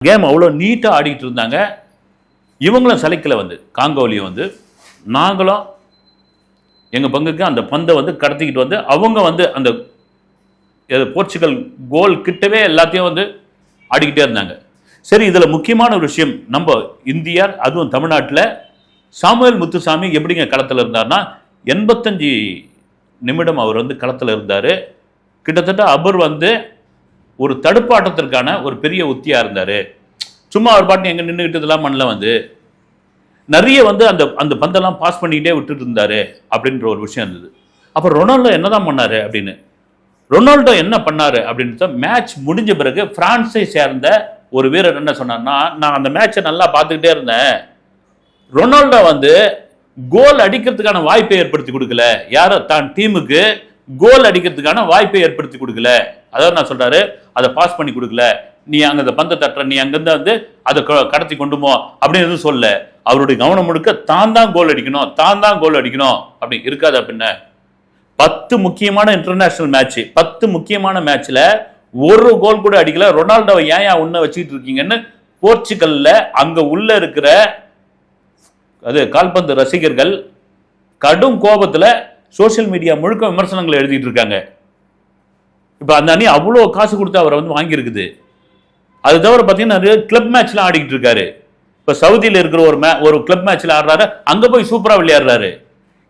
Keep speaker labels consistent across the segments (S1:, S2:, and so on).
S1: Game அவ்வளோ நீட்டாக ஆடிக்கிட்டு இருந்தாங்க. இவங்களும் சளைக்கல காங்கோலியும் நாங்களும் எங்கள் பங்குக்கு அந்த பந்தை கடத்திக்கிட்டு அவங்க அந்த போர்ச்சுகல் கோல் கிட்டவே எல்லாத்தையும் ஆடிக்கிட்டே இருந்தாங்க. சரி, இதில் முக்கியமான ஒரு விஷயம், நம்ம இந்தியா அதுவும் தமிழ்நாட்டில் சாமுவேல் முத்துசாமி எப்படிங்க களத்தில் இருந்தார்னா 85 நிமிடம் அவர் களத்தில் இருந்தார். கிட்டத்தட்ட அவர் ஒரு தடுப்பாட்டத்திற்கான ஒரு பெரிய உத்தியாக இருந்தார். சும்மா அவர் பாட்டு எங்கே நின்றுக்கிட்டு இதெல்லாம் பண்ணல நிறைய அந்த அந்த பந்தெல்லாம் பாஸ் பண்ணிக்கிட்டே விட்டுட்டு இருந்தார் அப்படின்ற ஒரு விஷயம் இருந்தது. அப்போ ரொனால்டோ என்ன தான் பண்ணார் அப்படின்னு, ரொனால்டோ என்ன பண்ணார் அப்படின்னு மேட்ச் முடிஞ்ச பிறகு பிரான்ஸை சேர்ந்த ஒரு வீரர் என்ன சொன்னார்னா, நான் அந்த மேட்சை நல்லா பார்த்துக்கிட்டே இருந்தேன், ரொனால்டோ கோல் அடிக்கிறதுக்கான வாய்ப்பை ஏற்படுத்தி கொடுக்கல, யாரோ தான் டீமுக்கு கோல் அடிக்கிறதுக்கான வாய்ப்பை ஏற்படுத்தி கொடுக்கல. அதாவது நான் சொல்றாரு, அதை பாஸ் பண்ணி கொடுக்கல, நீ அங்க அந்த பந்தை தட்டுற, நீ அங்கிருந்து அதை கடத்தி கொண்டுமோ அப்படின்னு எதுவும் சொல்ல. அவருடைய கவனம் முழுக்க தான் தான் கோல் அடிக்கணும், தான் தான் கோல் அடிக்கணும் அப்படி இருக்காது. அப்படின்னா 10 முக்கியமான இன்டர்நேஷனல் மேட்ச், 10 முக்கியமான மேட்ச்ல ஒரு கோல் கூட அடிக்கல. ரொனால்டோவை ஏன் உன்ன வச்சுக்கிட்டு இருக்கீங்கன்னு போர்ச்சுகல்ல அங்க உள்ள இருக்கிற கால்பந்து ரசிகர்கள் கடும் கோபத்துல சோசியல் மீடியா முழுக்க விமர்சனங்களை எழுதிட்டு இருக்காங்க. இப்ப அந்த அணி அவ்வளோ காசு கொடுத்து அவரை வாங்கியிருக்குது. அது தவிர பார்த்தீங்கன்னா கிளப் மேட்ச்லாம் ஆடிக்கிட்டு இருக்காரு. இப்போ சவுதியில் இருக்கிற ஒரு கிளப் மேட்ச்ல ஆடுறாரு, அங்க போய் சூப்பரா விளையாடுறாரு.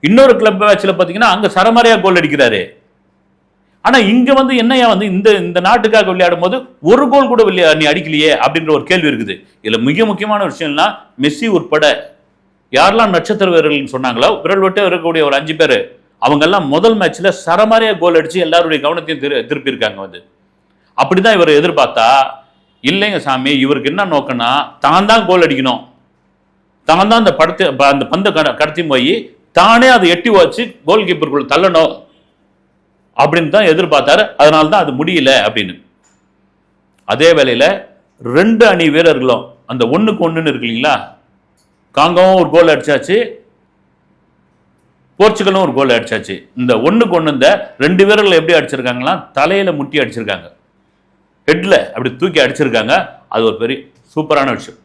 S1: இன்னொரு கிளப் மேட்ச்ல பார்த்தீங்கன்னா அங்க சரமாரியா கோல் அடிக்கிறாரு. ஆனா இங்க என்னையா இந்த நாட்டுக்காக விளையாடும் போது ஒரு கோல் கூட நீ அடிக்கலையே அப்படின்ற ஒரு கேள்வி இருக்குது. இதுல மிக முக்கியமான விஷயம்னா, மெஸ்ஸி உட்பட யாரெல்லாம் நட்சத்திர வீரர்கள் சொன்னாங்களோ விரல் விட்டு இருக்கக்கூடிய ஒரு 5 பேர், அவங்க எல்லாம் முதல் மேட்ச்ல சரமாரியா கோல் அடிச்சு எல்லாருடைய கவனத்தையும் திருப்பி இருக்காங்க. அப்படிதான் இவர் எதிர்பார்த்தா, இல்லைங்க சாமி, இவருக்கு என்ன நோக்கம்னா தான் தான் கோல் அடிக்கணும், தான் தான் அந்த பந்தை கடத்தி போய் தானே அதை எட்டி வச்சு கோல் கீப்பருக்குள்ள தள்ளணும் அப்படின்னு தான் எதிர்பார்த்தாரு. அதனால தான் அது முடியல அப்படின்னு. அதே வேளையில 2 அணி வீரர்களும் அந்த 1-1 இருக்கு இல்லைங்களா, காங்கோவும் ஒரு கோல் அடிச்சாச்சு, போர்ச்சுகலும் ஒரு கோல் அடிச்சாச்சு. இந்த 1-1 இந்த 2 வீரர்கள் எப்படி அடிச்சிருக்காங்கன்னா, தலையில முட்டி அடிச்சிருக்காங்க, ஹெட்ல அப்படி தூக்கி அடிச்சிருக்காங்க. அது ஒரு பெரிய சூப்பரான விஷயம்.